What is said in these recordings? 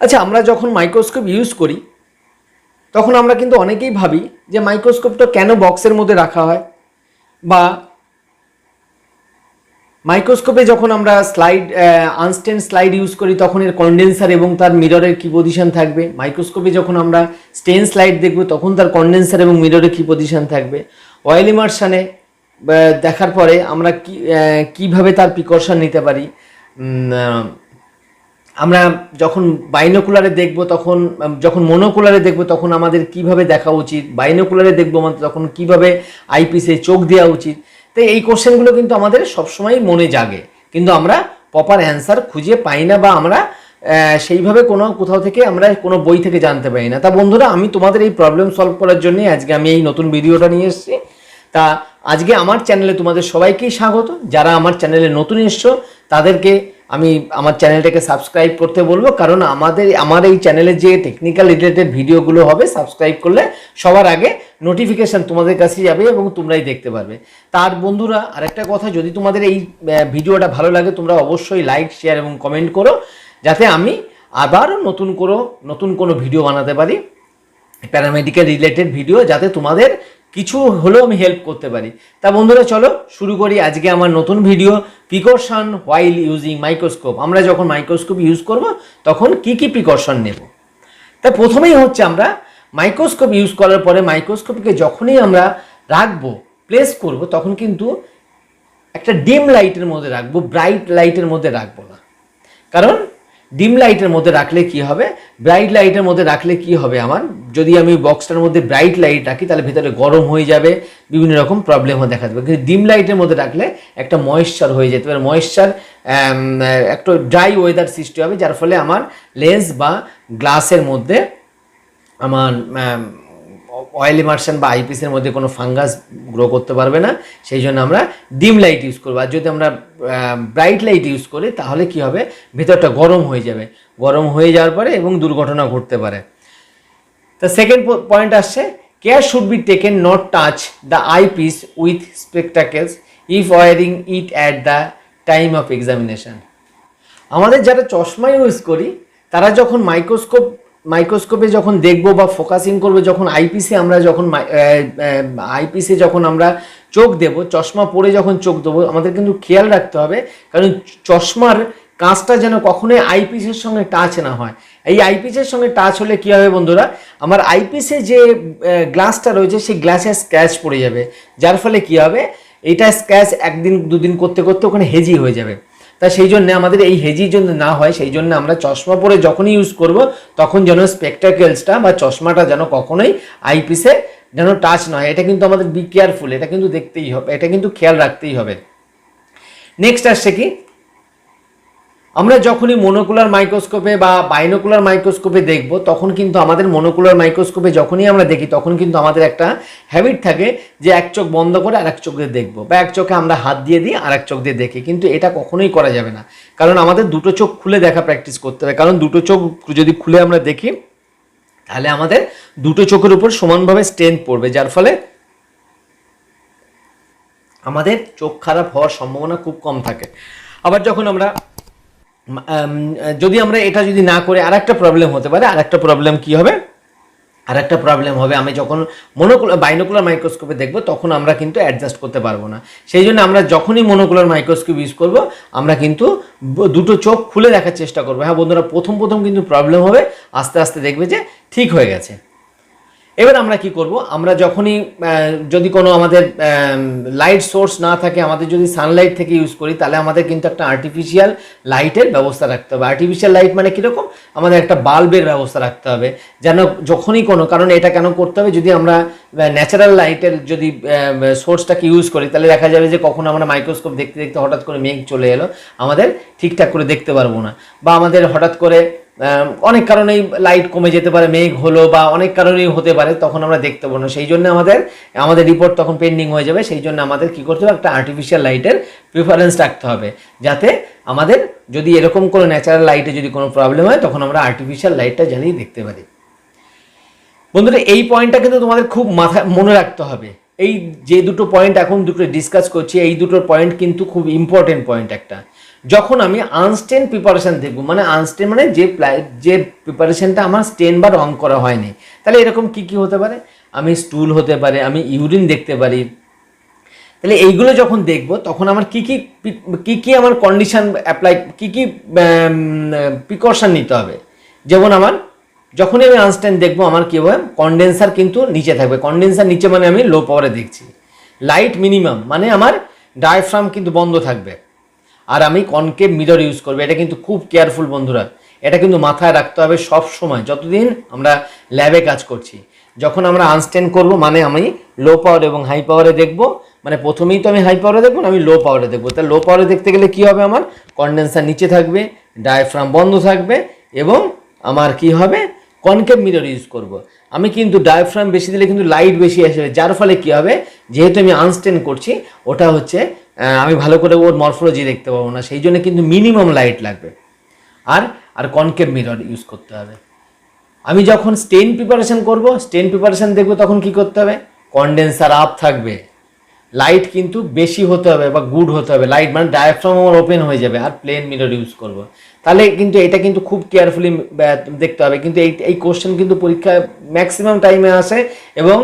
আচ্ছা, আমরা যখন মাইক্রোস্কোপ ইউজ করি তখন আমরা কিন্তু অনেকেই ভাবি যে মাইক্রোস্কোপটা কেন বক্সের মধ্যে রাখা হয়, বা মাইক্রোস্কোপে যখন আমরা আনস্টেন্ড স্লাইড ইউজ করি তখন এর কন্ডেন্সার এবং তার মিররের কী পজিশন থাকবে, মাইক্রোস্কোপে যখন আমরা স্টেন স্লাইড দেখব তখন তার কন্ডেন্সার এবং মিররের কী পজিশন থাকবে, অয়েল ইমার্শনে দেখার পরে আমরা কীভাবে তার প্রিকশন নিতে পারি, আমরা যখন বাইনোকুলারে দেখব তখন, যখন মনোকুলারে দেখব তখন আমাদের কিভাবে দেখা উচিত, বাইনোকুলারে দেখব তখন কিভাবে আইপিসে চোখ দেওয়া উচিত। তো এই কোশ্চেনগুলো কিন্তু আমাদের সবসময় মনে জাগে, কিন্তু আমরা প্রপার অ্যান্সার খুঁজে পাই না, বা আমরা সেইভাবে কোথাও থেকে আমরা কোনো বই থেকে জানতে পারি না। তা বন্ধুরা, আমি তোমাদের এই প্রবলেম সলভ করার জন্যই আজকে আমি এই নতুন ভিডিওটা নিয়ে এসেছি। তা আজকে আমার চ্যানেলে তোমাদের সবাইকেই স্বাগত। যারা আমার চ্যানেলে নতুন এসছো তাদেরকে আমি আমার চ্যানেলটাকে সাবস্ক্রাইব করতে বলবো, কারণ আমার এই চ্যানেলে যে টেকনিক্যাল রিলেটেড ভিডিওগুলো হবে সাবস্ক্রাইব করলে সবার আগে নোটিফিকেশান তোমাদের কাছে যাবে এবং তোমরাই দেখতে পারবে। তার বন্ধুরা, আরেকটা কথা, যদি তোমাদের এই ভিডিওটা ভালো লাগে তোমরা অবশ্যই লাইক, শেয়ার এবং কমেন্ট করো, যাতে আমি আবারও নতুন কোনো ভিডিও বানাতে পারি, প্যারামেডিক্যাল রিলেটেড ভিডিও, যাতে তোমাদের কিছু হলেও আমি হেল্প করতে পারি। তা বন্ধুরা, চলো শুরু করি আজকে আমার নতুন video, precaution while using microscope. আমরা যখন মাইক্রোস্কোপ ইউজ করব তখন কি কি প্রিকশন নেব। তা প্রথমেই হচ্ছে, আমরা মাইক্রোস্কোপ ইউজ করার পরে মাইক্রোস্কোপকে যখনই আমরা রাখবো, প্লেস করব, তখন কিন্তু একটা ডিম লাইটের মধ্যে রাখবো, ব্রাইট লাইটের মধ্যে রাখবো না। কারণ ডিম লাইটের মধ্যে রাখলে কি হবে, ব্রাইট লাইটের মধ্যে রাখলে কি হবে, আমার যদি আমি বক্সটার মধ্যে ব্রাইট লাইট রাখি তাহলে ভেতরে গরম হয়ে যাবে, বিভিন্ন রকম প্রবলেমও দেখা দেবে। কিন্তু ডিম লাইটের মধ্যে রাখলে একটা ময়েশ্চার হয়ে যেতে পারে, ময়েশ্চার একটা ড্রাই ওয়েদার সৃষ্টি হবে, যার ফলে আমার লেন্স বা গ্লাসের মধ্যে আমার অয়েল ইমার্শন বা আইপিসের মধ্যে কোনো ফাঙ্গাস গ্রো করতে পারবে না। সেই জন্য আমরা ডিম লাইট ইউজ করবো। আর যদি আমরা ব্রাইট লাইট ইউজ করি তাহলে কি হবে, ভেতরটা গরম হয়ে যাবে, গরম হয়ে যাওয়ার পরে এবং দুর্ঘটনা ঘটতে পারে। তা সেকেন্ড পয়েন্ট আসছে, care should be taken not touch the eyepiece with spectacles if wearing it at the time of examination. আমাদের যারা চশমা ইউজ করি তারা যখন মাইক্রোস্কোপে যখন দেখব বা ফোকাসিং করবো, যখন আইপিসে যখন আমরা চোখ দেব, চশমা পরে যখন চোখ দেবো, আমাদের কিন্তু খেয়াল রাখতে হবে, কারণ চশমার কাঁচটা যেন কখনোই আইপিসের সঙ্গে টাচ না হয়। এই আইপিসের সঙ্গে টাচ হলে কী হবে বন্ধুরা, আমার আইপিসে যে গ্লাসটা রয়েছে সেই গ্লাসে স্ক্র্যাচ পড়ে যাবে, যার ফলে কী হবে, এইটা স্ক্র্যাচ একদিন দুদিন করতে করতে ওখানে হেজি হয়ে যাবে। তা সেই জন্য আমাদের এই হেজি জন্য না হয়, সেই জন্য আমরা চশমা পরে যখনই ইউজ করব তখন যেন স্পেকটাকেলসটা বা চশমাটা যেন কখনোই আইপিসে যেন টাচ না হয়। এটা কিন্তু আমাদের বি কেয়ারফুল, এটা কিন্তু দেখতেই হবে, এটা কিন্তু খেয়াল রাখতেই হবে। নেক্সট আসছে কি, আমরা যখনই মনোকুলার মাইক্রোস্কোপে বা বাইনোকুলার মাইক্রোস্কোপে দেখব তখন কিন্তু আমাদের মনোকুলার মাইক্রোস্কোপে যখনই আমরা দেখি তখন কিন্তু আমাদের একটা হ্যাবিট থাকে যে এক চোখ বন্ধ করে আরেক চোখ দিয়ে দেখবো, বা এক চোখে আমরা হাত দিয়ে দিই আর এক চোখ দিয়ে দেখি, কিন্তু এটা কখনোই করা যাবে না। কারণ আমাদের দুটো চোখ খুলে দেখা প্র্যাকটিস করতে হবে, কারণ দুটো চোখ যদি খুলে আমরা দেখি তাহলে আমাদের দুটো চোখের উপর সমানভাবে স্ট্রেন পড়বে, যার ফলে আমাদের চোখ খারাপ হওয়ার সম্ভাবনা খুব কম থাকে। আবার যখন আমরা যদি আমরা এটা যদি না করে আরেকটা প্রবলেম হতে পারে, আরেকটা প্রবলেম কি হবে, আরেকটা প্রবলেম হবে, আমি যখন বাইনোকুলার মাইক্রোস্কোপে দেখব তখন আমরা কিন্তু অ্যাডজাস্ট করতে পারবো না। সেই জন্য আমরা যখনই মনোকুলার মাইক্রোস্কোপ ইউজ করব আমরা কিন্তু দুটো চোখ খুলে দেখার চেষ্টা করবো। হ্যাঁ বন্ধুরা, প্রথম কিন্তু প্রবলেম হবে, আস্তে আস্তে দেখবে যে ঠিক হয়ে গেছে। এবার আমরা কি করব, আমরা যখনই যদি কোনো আমাদের লাইট সোর্স না থাকে, আমাদের যদি সানলাইট থেকে ইউজ করি, তাহলে আমাদের কিন্তু একটা আর্টিফিশিয়াল লাইটের ব্যবস্থা রাখতে হবে। আর্টিফিশিয়াল লাইট মানে কীরকম, আমাদের একটা বাল্বের ব্যবস্থা রাখতে হবে, যেন যখনই কোনো, কারণ এটা কেন করতে হবে, যদি আমরা ন্যাচারাল লাইটের যদি সোর্সটাকে ইউজ করি তাহলে দেখা যাবে যে কখনো আমরা মাইক্রোস্কোপ দেখতে দেখতে হঠাৎ করে মেঘ চলে এলো, আমাদের ঠিকঠাক করে দেখতে পারবো না, বা আমাদের হঠাৎ করে অনেক কারণেই লাইট কমে যেতে পারে, মেঘ হলো বা অনেক কারণেই হতে পারে, তখন আমরা দেখতে পাবো না। সেই জন্য আমাদের রিপোর্ট তখন পেন্ডিং হয়ে যাবে। সেই জন্য আমাদের কী করতে হবে, একটা আর্টিফিশিয়াল লাইটের প্রিফারেন্স রাখতে হবে, যাতে আমাদের যদি এরকম কোনো ন্যাচারাল লাইটে যদি কোনো প্রবলেম হয় তখন আমরা আর্টিফিশিয়াল লাইটটা জ্বালিয়ে দেখতে পারি। বন্ধুরা, এই পয়েন্টটা কিন্তু তোমাদের খুব মনে রাখতে হবে। এই যে দুটো পয়েন্ট এখন দুটো ডিসকাস করছি, এই দুটো পয়েন্ট কিন্তু খুব ইম্পর্টেন্ট পয়েন্ট একটা। যখন আমি আনস্টেন প্রিপারেশন দেখবো, মানে আনস্টেন মানে যে প্রিপারেশনটা আমার স্টেন বা রং করা হয়নি, তাহলে এরকম কি কি হতে পারে, আমি স্টুল হতে পারে, আমি ইউরিন দেখতে পারি। তাহলে এইগুলো যখন দেখব তখন আমার কি কি আমার কন্ডিশন অ্যাপ্লাই, কি কি প্রিকশন নিতে হবে। যেমন আমার যখনই আমি আনস্টেন দেখবো আমার কি হবে, কন্ডেন্সার কিন্তু নিচে থাকবে, কন্ডেন্সার নিচে মানে আমি লো পাওয়ারে দেখছি। লাইট মিনিমাম মানে আমার ডায়াফ্রাম কিন্তু বন্ধ থাকবে, আর আমি কনকেভ মিরর ইউজ করবো। এটা কিন্তু খুব কেয়ারফুল বন্ধুরা, এটা কিন্তু মাথায় রাখতে হবে সব সময় যতদিন আমরা ল্যাবে কাজ করছি। যখন আমরা আনস্টেন করব মানে আমি লো পাওয়ার এবং হাই পাওয়ারে দেখব, মানে প্রথমেই তো আমি হাই পাওয়ারে দেখবো না, আমি লো পাওয়ারে দেখবো। তাহলে লো পাওয়ারে দেখতে গেলে কি হবে, আমার কন্ডেন্সার নিচে থাকবে, ডায়াফ্রাম বন্ধ থাকবে এবং আমার কি হবে, কনকেভ মিরর ইউজ করব। আমি কিন্তু ডায়াফ্রাম বেশি দিলে কিন্তু লাইট বেশি আসবে, যার ফলে কি হবে, যেহেতু আমি আনস্টেন করছি ওটা হচ্ছে আমি ভালো করে ওর মরফোলজি দেখতে পাবো না, সেই জন্য কিন্তু মিনিমাম লাইট লাগবে। আর কনকেভ মিরর ইউজ করতে হবে। আমি যখন স্টেন প্রিপারেশন করব, স্টেন প্রিপারেশন দেখবো, তখন কি করতে হবে, কন্ডেন্সার আপ থাকবে, লাইট কিন্তু বেশি হতে হবে বা গুড হতে হবে, লাইট মানে ডায়াফ্রাম আমার ওপেন হয়ে যাবে, আর প্লেন মিরর ইউজ করব। তাহলে কিন্তু এটা কিন্তু খুব কেয়ারফুলি দেখতে হবে। কিন্তু এই কোশ্চেন কিন্তু পরীক্ষায় ম্যাক্সিমাম টাইমে আসে, এবং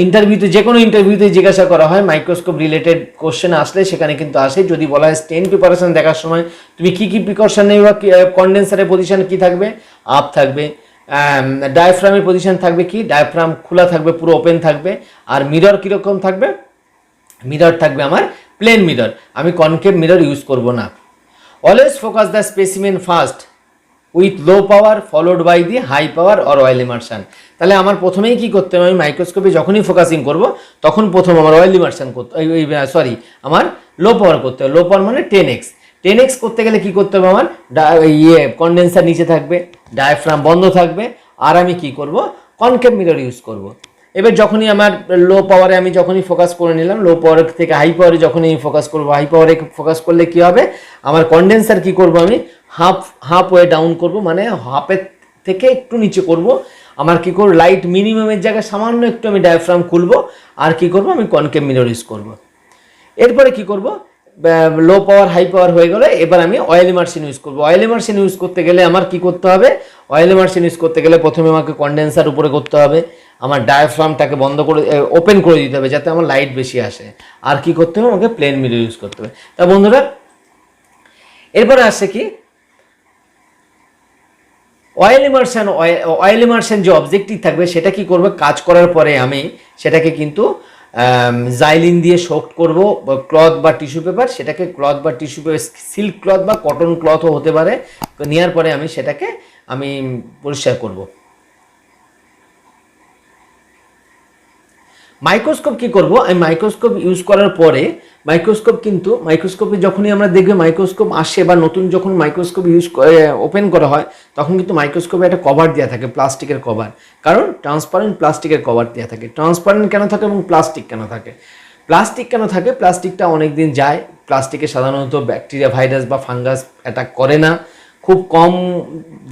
ইন্টারভিউতে, যে কোনো ইন্টারভিউতে জিজ্ঞাসা করা হয় মাইক্রোস্কোপ রিলেটেড কোশ্চেন আসলে সেখানে কিন্তু আসে। যদি বলা হয় স্টেন প্রিপারেশন দেখার সময় তুমি কি কি প্রিকশন নেবে, বা কন্ডেন্সারের পজিশন কি থাকবে, আপ থাকবে, ডায়াফ্রামের পজিশন থাকবে কি, ডায়াফ্রাম খোলা থাকবে, পুরো ওপেন থাকবে, আর মিরর কীরকম থাকবে, মিরর থাকবে আমার প্লেন মিরর, আমি কনকেভ মিরর ইউজ করব না। Always focus the specimen first with low power followed by the high power or oil immersion. তাহলে আমার প্রথমেই কি করতে হবে, আমি মাইক্রোস্কোপে যখনই ফোকাসিং করব তখন প্রথম আমার অয়েল ইমার্শন করতে, আমার লো পাওয়ার করতে হবে। লো পাওয়ার মানে 10x। 10x করতে গেলে কি করতে হবে, আমার কন্ডেন্সার নিচে থাকবে, ডায়াফ্রাম বন্ধ থাকবে, আর আমি কি করব, কনকেভ মিরর ইউজ করব। এবার যখনই আমার লো পাওয়ারে আমি যখনই ফোকাস করে নিলাম, লো পাওয়ার থেকে হাই পাওয়ারে যখনই ফোকাস করব, হাই পাওয়ারে ফোকাস করলে কি হবে, আমার কন্ডেন্সার কি করব, আমি হাফ ওয়ে ডাউন করব, মানে হাফের থেকে একটু নিচে করব। আমার কি করব, লাইট মিনিমামের জায়গায় সামান্য একটু আমি ডায়াফ্রাম খুলবো, আর কি করব, আমি কনকেভ মিরর ইউজ করব। এরপরে কি করব, লো পাওয়ার হাই পাওয়ার হয়ে গেলে এবার আমি অয়েল ইমার্শন ইউজ করবো। অয়েল ইমার্শন ইউজ করতে গেলে আমার কি করতে হবে, অয়েল ইমার্শন ইউজ করতে গেলে প্রথমে আমাকে কন্ডেন্সার উপরে করতে হবে, আমার ডায়াফ্রামটাকে বন্ধ করে ওপেন করে দিতে হবে যাতে আমার লাইট বেশি আসে, আর কি করতে হবে, আমাকে প্লেন মিরর ইউজ করতে হবে। তা বন্ধুরা এরপরে আসছে কি, অয়েল ইমার্শন যে অবজেক্টিভ থাকবে সেটা কি করবে, কাজ করার পরে আমি সেটাকে কিন্তু জাইলিন দিয়ে সোকড করব, ক্লথ বা টিস্যু পেপার, সেটাকে ক্লথ বা টিস্যু পেপার, সিল্ক ক্লথ বা কটন ক্লথও হতে পারে, নেওয়ার পরে আমি সেটাকে আমি পরিষ্কার করব। মাইক্রোস্কোপ কি করব, আমি মাইক্রোস্কোপ ইউজ করার পরে মাইক্রোস্কোপে যখনই আমরা দেখবে মাইক্রোস্কোপ আসে বা নতুন যখন মাইক্রোস্কোপ ওপেন করা হয় তখন কিন্তু মাইক্রোস্কোপে একটা কভার দেওয়া থাকে, প্লাস্টিকের কভার, কারণ ট্রান্সপারেন্ট প্লাস্টিকের কভার দেওয়া থাকে। ট্রান্সপারেন্ট কেন থাকে এবং প্লাস্টিক কেন থাকে, প্লাস্টিকটা অনেক দিন যায়, প্লাস্টিকে সাধারণত ব্যাকটেরিয়া, ভাইরাস বা ফাঙ্গাস অ্যাটাক করে না, খুব কম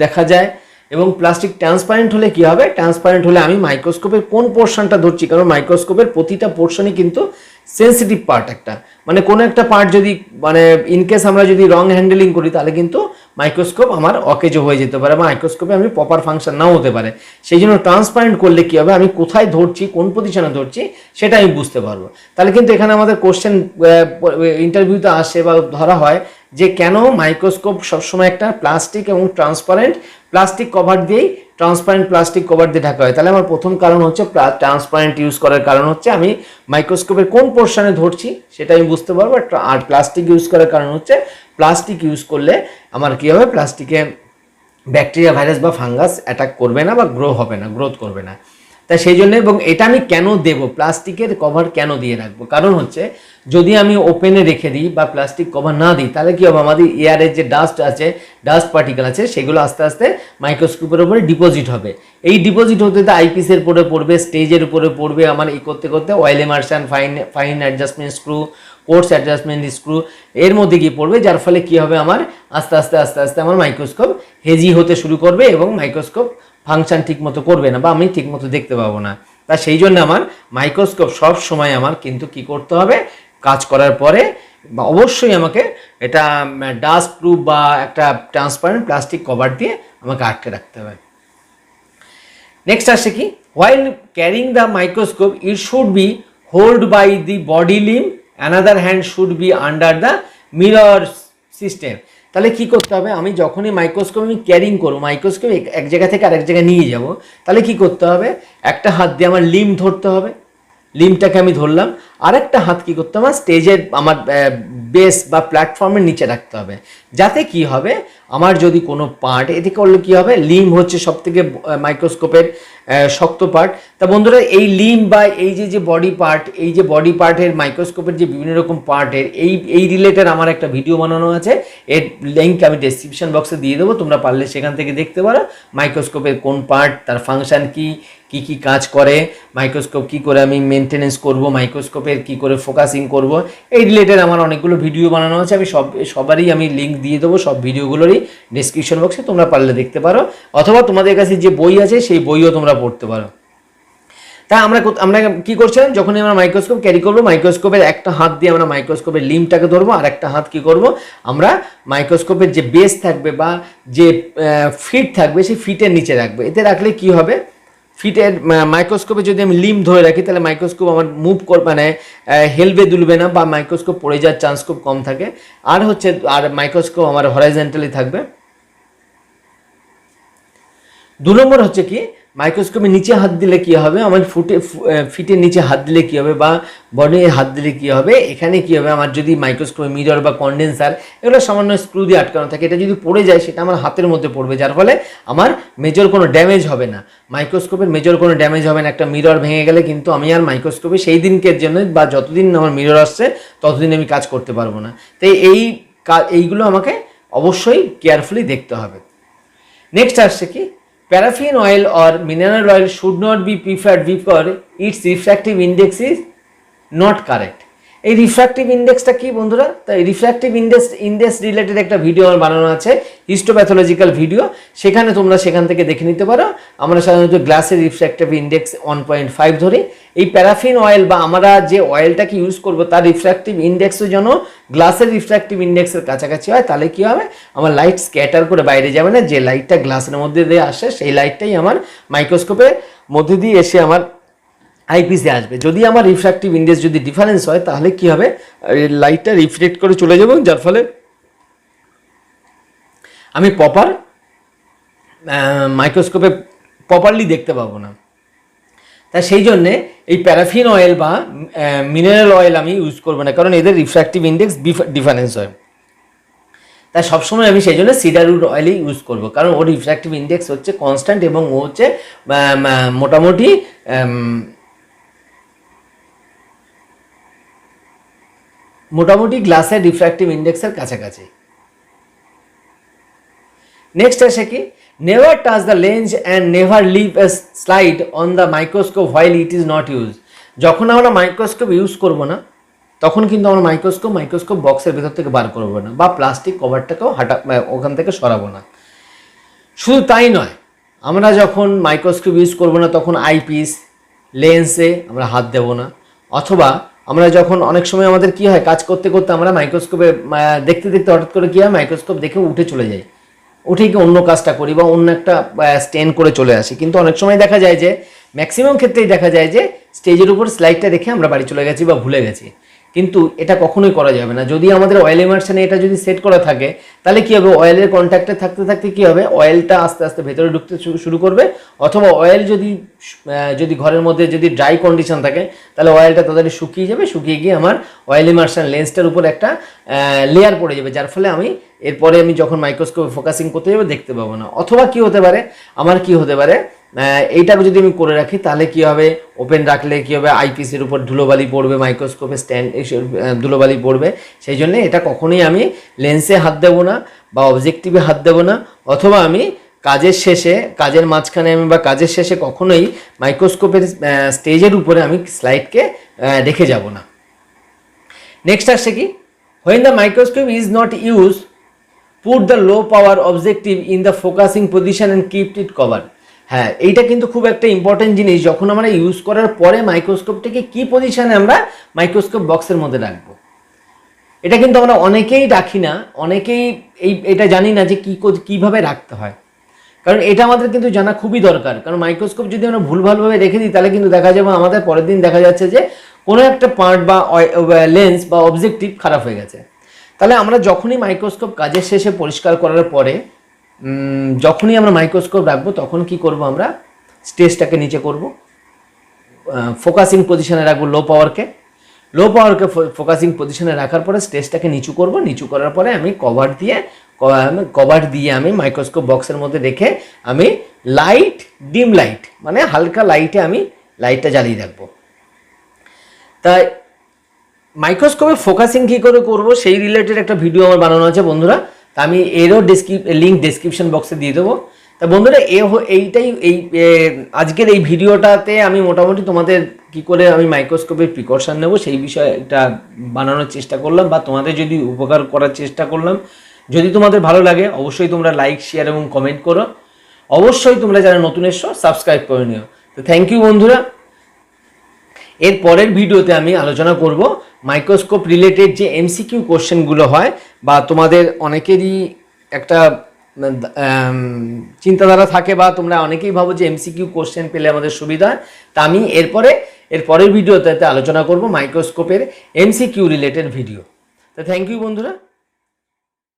দেখা যায়। এবং প্লাস্টিক ট্রান্সপারেন্ট হলে কি হবে, ট্রান্সপারেন্ট হলে আমি মাইক্রোস্কোপের কোন পোর্শনটা ধরছি, কারণ মাইক্রোস্কোপের প্রতিটা পোর্শনই কিন্তু সেন্সিটিভ পার্ট একটা, মানে কোনো একটা পার্ট যদি মানে ইনকেস আমরা যদি রং হ্যান্ডেলিং করি তাহলে কিন্তু মাইক্রোস্কোপ আমার অকেজো হয়ে যেতে পারে, বা মাইক্রোস্কোপে আমি প্রপার ফাংশন নাও হতে পারে। সেই জন্য ট্রান্সপারেন্ট করলে কি হবে, আমি কোথায় ধরছি, কোন পজিশনে ধরছি সেটা আমি বুঝতে পারবো। তাহলে কিন্তু এখানে আমাদের কোশ্চেন ইন্টারভিউতে আসে বা ধরা হয় যে কেন মাইক্রোস্কোপ সবসময় একটা প্লাস্টিক এবং ট্রান্সপারেন্ট প্লাস্টিক কভার দিয়েই, ট্রান্সপারেন্ট প্লাস্টিক কভার দিয়ে ঢাকা হয়। তাহলে আমার প্রথম কারণ হচ্ছে ট্রান্সপারেন্ট ইউজ করার কারণ হচ্ছে আমি মাইক্রোস্কোপের কোন পোর্শনে ধরছি সেটা আমি বুঝতে পারবো। আর প্লাস্টিক ইউজ করার কারণ হচ্ছে প্লাস্টিক ইউজ করলে আমার কী হবে, প্লাস্টিকে ব্যাকটেরিয়া, ভাইরাস বা ফাঙ্গাস অ্যাটাক করবে না বা গ্রোথ করবে না। তাই সেই জন্য, এবং এটা আমি কেন দেব, প্লাস্টিকের কভার কেন দিয়ে রাখবো, কারণ হচ্ছে যদি আমি ওপেনে রেখে দিই বা প্লাস্টিক কভার না দিই তাহলে কি হবে, আমাদের এয়ারের যে ডাস্ট পার্টিকেল আছে সেগুলো আস্তে আস্তে মাইক্রোস্কোপের উপরে ডিপোজিট হবে। এই ডিপোজিট হতে আইপিসের উপরে পড়বে, স্টেজের উপরে পড়বে, আমার এই করতে করতে oil immersion, fine adjustment screw, course adjustment screw এর মধ্যে গিয়ে পড়বে, যার ফলে কি হবে, আমার আস্তে আস্তে আমার মাইক্রোস্কোপ হেজি হতে শুরু করবে এবং মাইক্রোস্কোপ ফাংশন ঠিকমতো করবে না বা আমি ঠিকমতো দেখতে পাবো না। তা সেই জন্য আমার মাইক্রোস্কোপ সব সময় আমার কিন্তু কি করতে হবে, কাজ করার পরে বা অবশ্যই আমাকে এটা ডাস্ট প্রুফ বা একটা ট্রান্সপারেন্ট প্লাস্টিক কভার দিয়ে আমাকে আটকে রাখতে হবে। নেক্সট আসছে কি, while carrying the microscope it should be hold by the body limb, another hand should be under the mirror system. তাহলে কি করতে হবে, আমি যখনই মাইক্রোস্কোপ আমি ক্যারিং করবো, মাইক্রোস্কোপ এক জায়গা থেকে আরেক জায়গায় নিয়ে যাব, তাহলে কি করতে হবে, একটা হাত দিয়ে আমার লিম ধরতে হবে, লিমটাকে আমি ধরলাম, আরেকটা হাত কি করতে হবে, স্টেজের আমার বেস বা প্ল্যাটফর্মের নিচে রাখতে হবে, যাতে কি হবে, আমার যদি কোনো পার্ট এতে করলে কি হবে, লিম হচ্ছে সব থেকে মাইক্রোস্কোপের শক্ত পার্ট। তা বন্ধুরা এই লিম বা এই যে বডি পার্ট, এই যে বডি পার্টের মাইক্রোস্কোপের যে বিভিন্ন রকম পার্টের এই রিলেটেড আমার একটা ভিডিও বানানো আছে, এর লিঙ্ক আমি ডেসক্রিপশন বক্সে দিয়ে দেবো, তোমরা পারলে সেখান থেকে দেখতে পারো। মাইক্রোস্কোপের কোন পার্ট, তার ফাংশন কি কি কাজ করে, মাইক্রোস্কোপ কি করে আমি মেনটেনেন্স করব, মাইক্রোস্কোপের কি করে ফোকাসিং করব, এই রিলেটেড আমার অনেকগুলো ভিডিও বানানো আছে, আমি সবারই আমি লিঙ্ক দিয়ে দেবো, সব ভিডিওগুলোরই ডেসক্রিপশন বক্সে, তোমরা পারলে দেখতে পারো, অথবা তোমাদের কাছে যে বই আছে সেই বইও তোমরা পড়তে পারো। তা আমরা কি করছিলাম, যখনই আমরা মাইক্রোস্কোপ ক্যারি করবো, মাইক্রোস্কোপের একটা হাত দিয়ে আমরা মাইক্রোস্কোপের লিমটাকে ধরবো, আর একটা হাত কি করব, আমরা মাইক্রোস্কোপের যে বেস থাকবে বা যে ফিট থাকবে সেই ফিটের নিচে রাখবো। এতে রাখলে কি হবে, ফিটের মাইক্রোস্কোপে যদি আমি লিম ধরে রাখি, তাহলে মাইক্রোস্কোপ আমার মুভ মানে হেলবে দুলবে না, বা মাইক্রোস্কোপ পড়ে যাওয়ার চান্স খুব কম থাকে। আর মাইক্রোস্কোপ আমার হরাইজন্টালি থাকবে। 2 নম্বর হচ্ছে কি, মাইক্রোস্কোপের নিচে হাত দিলে কি হবে, আমার ফিটের নিচে হাত দিলে কি হবে, বা বডির হাত দিলে কি হবে, এখানে কি হবে, আমার যদি মাইক্রোস্কোপের মিরর বা কন্ডেন্সার এগুলো সামান্য স্ক্রু দিয়ে আটকানো থাকে, এটা যদি পড়ে যায় সেটা আমার হাতের মধ্যে পড়বে, যার ফলে আমার মেজর কোনো ড্যামেজ হবে না, মাইক্রোস্কোপের মেজর কোনো ড্যামেজ হবে না। একটা মিরর ভেঙে গেলে কিন্তু আমি আর মাইক্রোস্কোপে সেই দিনকের জন্য বা যতদিন আমার মিরর আসছে ততদিন আমি কাজ করতে পারবো না। তাই এইগুলো আমাকে অবশ্যই কেয়ারফুলি দেখতে হবে। নেক্সট আসছে কি, paraffin oil or mineral oil should not be preferred because its refractive index is not correct. এই রিফ্র্যাক্টিভ ইন্ডেক্সটা কি বন্ধুরা, তাই রিফ্র্যাক্টিভ ইন্ডেক্স রিলেটেড একটা ভিডিও আমার বানানো আছে, হিস্টোপ্যাথোলজিক্যাল ভিডিও, সেখান থেকে দেখে নিতে পারো। আমরা সাধারণত গ্লাসের রিফ্র্যাক্টিভ ইন্ডেক্স 1.5 ধরি। এই প্যারাফিন অয়েল বা আমরা যে অয়েলটাকে ইউজ করব তার রিফ্র্যাক্টিভ ইন্ডেক্সের জন্য গ্লাসের রিফ্র্যাক্টিভ ইন্ডেক্সের কাছাকাছি হয়, তাহলে কি হবে, আমার লাইট স্ক্যাটার করে বাইরে যাবে না, যে লাইটটা গ্লাসের মধ্যে দিয়ে আসে সেই লাইটটাই আমার মাইক্রোস্কোপের মধ্যে দিয়ে এসে আমার আইপিসে আসবে। যদি আমার রিফ্র্যাক্টিভ ইন্ডেক্স যদি ডিফারেন্স হয়, তাহলে কি হবে, লাইটটা রিফ্লেক্ট করে চলে যাবে, যার ফলে আমি মাইক্রোস্কোপে প্রপারলি দেখতে পাবো না। তা সেই জন্যে এই প্যারাফিন অয়েল বা মিনারেল অয়েল আমি ইউজ করবো না, কারণ এদের রিফ্র্যাক্টিভ ইন্ডেক্স ডিফারেন্স হয়। তাই সবসময় আমি সেই জন্য সিডারউড অয়েলই ইউজ করবো, কারণ ওর রিফ্র্যাক্টিভ ইন্ডেক্স হচ্ছে কনস্ট্যান্ট এবং ও হচ্ছে মোটামুটি গ্লাসের রিফ্র্যাক্টিভ ইন্ডেক্সের কাছাকাছি। নেক্সট আসে কি, never touch the lens and never leave a slide on the microscope while it is not use. যখন আমরা মাইক্রোস্কোপ ইউজ করবো না, তখন কিন্তু আমরা মাইক্রোস্কোপ বক্সের ভেতর থেকে বার করবো না, বা প্লাস্টিক কভারটাকেও ওখান থেকে সরাবো না। শুধু তাই নয়, আমরা যখন মাইক্রোস্কোপ ইউজ করবো না, তখন আইপিস লেন্সে আমরা হাত দেবো না, অথবা আমরা যখন অনেক সময় আমাদের কি হয়, কাজ করতে করতে আমরা মাইক্রোস্কোপে দেখতে দেখতে হঠাৎ করে কি হয়, মাইক্রোস্কোপ দেখে উঠে চলে যাই, উঠে গিয়ে অন্য কাজটা করি বা অন্য একটা স্ট্যান্ড করে চলে আসি। কিন্তু অনেক সময় দেখা যায় যে, ম্যাক্সিমাম ক্ষেত্রেই দেখা যায় যে স্টেজের উপর স্লাইডটা রেখে আমরা বাড়ি চলে গেছি বা ভুলে গেছি। কিন্তু এটা কখনোই করা যাবে না। যদি আমাদের অয়েল ইমার্শনে এটা যদি সেট করা থাকে, তাহলে কি হবে, অয়েলের কন্ট্যাক্টে থাকতে থাকতে কি হবে, অয়েলটা আস্তে আস্তে ভেতরে ঢুকতে শুরু করবে, অথবা অয়েল যদি ঘরের মধ্যে যদি ড্রাই কন্ডিশন থাকে, তাহলে অয়েলটা তাড়াতাড়ি শুকিয়ে যাবে, শুকিয়ে গিয়ে আমার অয়েল ইমার্শন লেন্সটার উপর একটা লেয়ার পড়ে যাবে, যার ফলে এরপরে আমি যখন মাইক্রোস্কোপে ফোকাসিং করতে যাবো দেখতে পাবো না। অথবা কি হতে পারে, এইটাকে যদি আমি করে রাখি, তাহলে কি হবে, ওপেন রাখলে কি হবে, আইপিসের উপর ধুলোবালি পড়বে, মাইক্রোস্কোপে স্ট্যান্ড ধুলোবালি পড়বে। সেই জন্য এটা কখনোই আমি লেন্সে হাত দেবো না বা অবজেক্টিভে হাত দেবো না, অথবা আমি কাজের মাঝখানে বা কাজের শেষে কখনোই মাইক্রোস্কোপের স্টেজের উপরে আমি স্লাইডকে রেখে যাব না। নেক্সট আসছে কি, when the microscope is not used, put the low power objective in the focusing position and keep it covered. হ্যাঁ, এইটা কিন্তু খুব একটা ইম্পর্টেন্ট জিনিস। যখন আমরা ইউজ করার পরে মাইক্রোস্কোপটাকে কি পজিশনে আমরা মাইক্রোস্কোপ বক্সের মধ্যে রাখবো, এটা কিন্তু আমরা অনেকেই রাখি না, অনেকেই এটা জানি না যে কীভাবে রাখতে হয়। কারণ এটা আমাদের কিন্তু জানা খুবই দরকার, কারণ মাইক্রোস্কোপ যদি আমরা ভুলভালভাবে রেখে দিই তাহলে কিন্তু দেখা যাবে আমাদের পরের দিন দেখা যাচ্ছে যে কোনো একটা পার্ট বা লেন্স বা অবজেক্টিভ খারাপ হয়ে গেছে। তাহলে আমরা যখনই মাইক্রোস্কোপ কাজের শেষে পরিষ্কার করার পরে যখনই আমরা মাইক্রোস্কোপ রাখবো তখন কি করব, আমরা স্টেজটাকে নিচে করব, ফোকাসিং পজিশনে রাখবো লো পাওয়ারকে ফোকাসিং পজিশনে রাখার পরে স্টেজটাকে নিচু করব, নিচু করার পরে আমি কভার দিয়ে আমি মাইক্রোস্কোপ বক্সের মধ্যে রেখে আমি ডিম লাইট মানে হালকা লাইটে আমি লাইটটা জ্বালিয়ে রাখবো। তাই মাইক্রোস্কোপে ফোকাসিং কী করে করবো সেই রিলেটেড একটা ভিডিও আমার বানানো আছে বন্ধুরা, তা আমি এরও লিঙ্ক ডেসক্রিপশন বক্সে দিয়ে দেবো। তা বন্ধুরা এইটাই আজকের এই ভিডিওটাতে আমি মোটামুটি তোমাদের কি করে আমি মাইক্রোস্কোপের প্রিকশন নেব সেই বিষয়টা বানানোর চেষ্টা করলাম, বা তোমাদের যদি উপকার করার চেষ্টা করলাম। যদি তোমাদের ভালো লাগে অবশ্যই তোমরা লাইক, শেয়ার এবং কমেন্ট করো। অবশ্যই তোমরা যারা নতুন এসছো সাবস্ক্রাইব করে নিও। তো থ্যাংক ইউ বন্ধুরা। এর পরের ভিডিওতে আমি আলোচনা করব মাইক্রোস্কোপ রিলেটেড যে এমসিকিউ কোশ্চেনগুলো হয়, বা তোমাদের অনেকেরই একটা চিন্তাধারা থাকে, বা তোমরা অনেকেই ভাবো যে এমসিকিউ কোশ্চেন পেলে আমাদের সুবিধা হয়। তা আমি এর পরের ভিডিওতে আলোচনা করব মাইক্রোস্কোপের এমসিকিউ রিলেটেড ভিডিও। তো থ্যাংক ইউ বন্ধুরা।